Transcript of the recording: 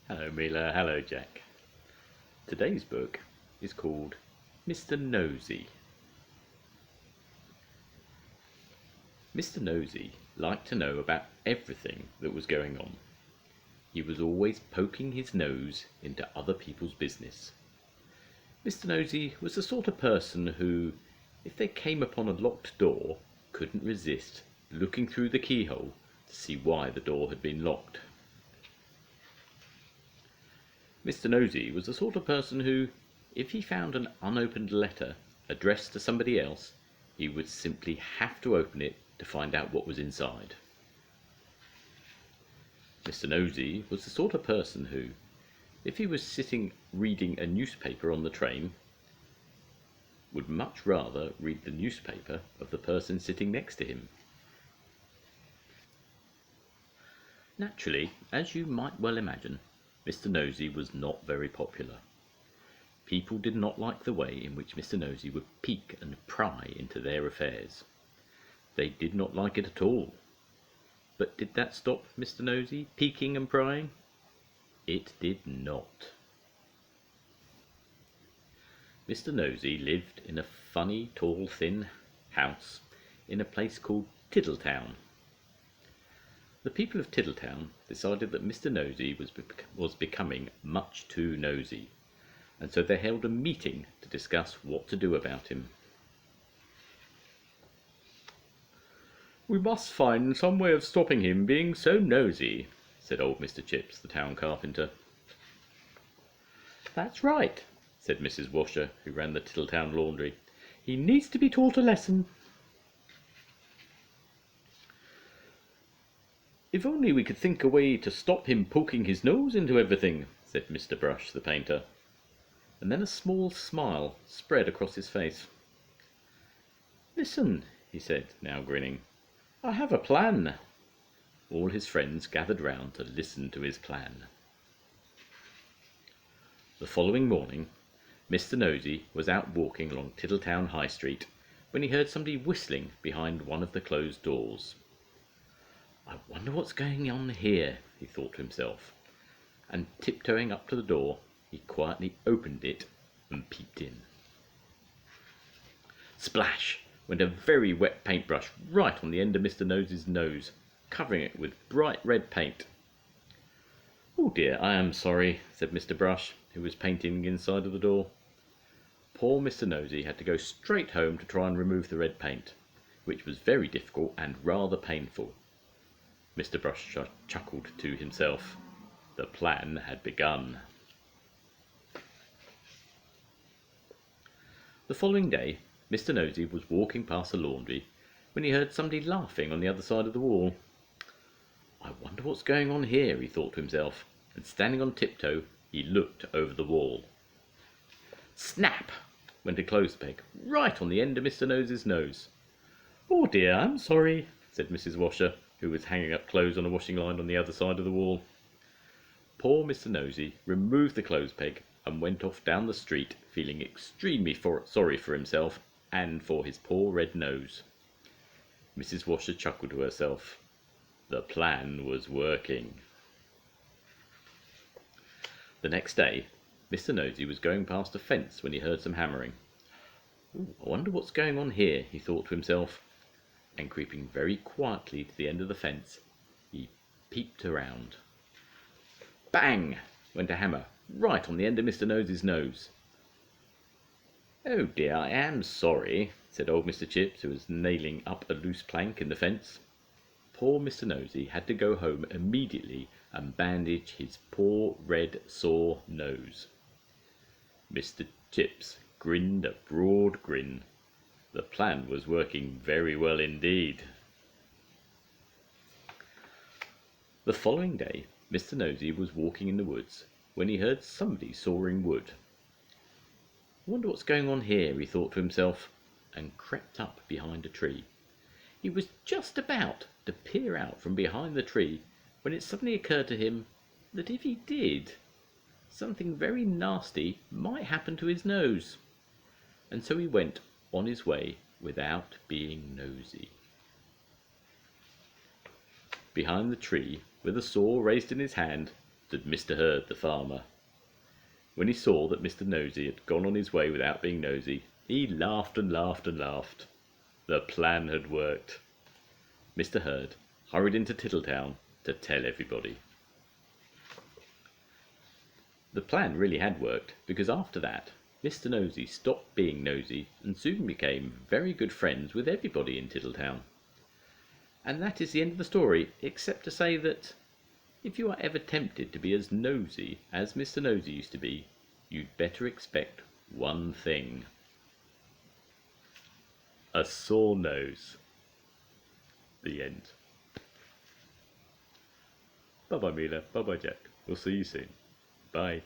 Hello Mila, hello Jack. Today's book is called Mr Nosey. Mr Nosey liked to know about everything that was going on. He was always poking his nose into other people's business. Mr Nosey was the sort of person who, if they came upon a locked door, couldn't resist looking through the keyhole to see why the door had been locked. Mr Nosey was the sort of person who, if he found an unopened letter addressed to somebody else, he would simply have to open it to find out what was inside. Mr Nosey was the sort of person who, if he was sitting reading a newspaper on the train, would much rather read the newspaper of the person sitting next to him. Naturally, as you might well imagine, Mr Nosey was not very popular. People did not like the way in which Mr Nosey would peek and pry into their affairs. They did not like it at all. But did that stop Mr Nosey peeking and prying? It did not. Mr Nosey lived in a funny, tall, thin house in a place called Tiddletown. The people of Tiddletown decided that Mr Nosey was becoming much too nosy, and so they held a meeting to discuss what to do about him. "We must find some way of stopping him being so nosy," said old Mr Chips, the town carpenter. "That's right," said Mrs Washer, who ran the Tiddletown laundry. "He needs to be taught a lesson." "If only we could think a way to stop him poking his nose into everything," said Mr Brush, the painter. And then a small smile spread across his face. "Listen," he said, now grinning. "I have a plan." All his friends gathered round to listen to his plan. The following morning, Mr Nosey was out walking along Tiddletown High Street when he heard somebody whistling behind one of the closed doors. "I wonder what's going on here," he thought to himself, and tiptoeing up to the door, he quietly opened it and peeped in. Splash went a very wet paintbrush right on the end of Mr Nosey's nose, covering it with bright red paint. "Oh dear, I am sorry," said Mr Brush, who was painting inside of the door. Poor Mr Nosey had to go straight home to try and remove the red paint, which was very difficult and rather painful. Mr Brush chuckled to himself. The plan had begun. The following day, Mr Nosey was walking past the laundry when he heard somebody laughing on the other side of the wall. "I wonder what's going on here," he thought to himself, and standing on tiptoe, he looked over the wall. Snap went a clothes peg right on the end of Mr Nosey's nose. "Oh dear, I'm sorry," said Mrs Washer, who was hanging up clothes on a washing line on the other side of the wall. Poor Mr Nosey removed the clothes peg and went off down the street, feeling extremely sorry for himself and for his poor red nose. Mrs Washer chuckled to herself. The plan was working. The next day, Mr Nosey was going past a fence when he heard some hammering. "I wonder what's going on here," he thought to himself, and creeping very quietly to the end of the fence, he peeped around. Bang went a hammer right on the end of Mr Nosey's nose. "Oh dear, I am sorry," said old Mr Chips, who was nailing up a loose plank in the fence. Poor Mr Nosey had to go home immediately and bandage his poor red sore nose. Mr Chips grinned a broad grin. The plan was working very well indeed. The following day, Mr Nosey was walking in the woods when he heard somebody sawing wood. "I wonder what's going on here," he thought to himself, and crept up behind a tree. He was just about to peer out from behind the tree when it suddenly occurred to him that if he did, something very nasty might happen to his nose, and so he went on his way without being nosy. Behind the tree, with a saw raised in his hand, stood Mr. Herd the farmer. When he saw that Mr. Nosey had gone on his way without being nosy, he laughed and laughed and laughed. The plan had worked. Mr. Herd hurried into Tiddletown to tell everybody. The plan really had worked, because after that, Mr. Nosey stopped being nosy and soon became very good friends with everybody in Tiddletown. And that is the end of the story, except to say that if you are ever tempted to be as nosy as Mr. Nosey used to be, you'd better expect one thing: a sore nose. The end. Bye bye, Mila. Bye bye, Jack. We'll see you soon. Bye.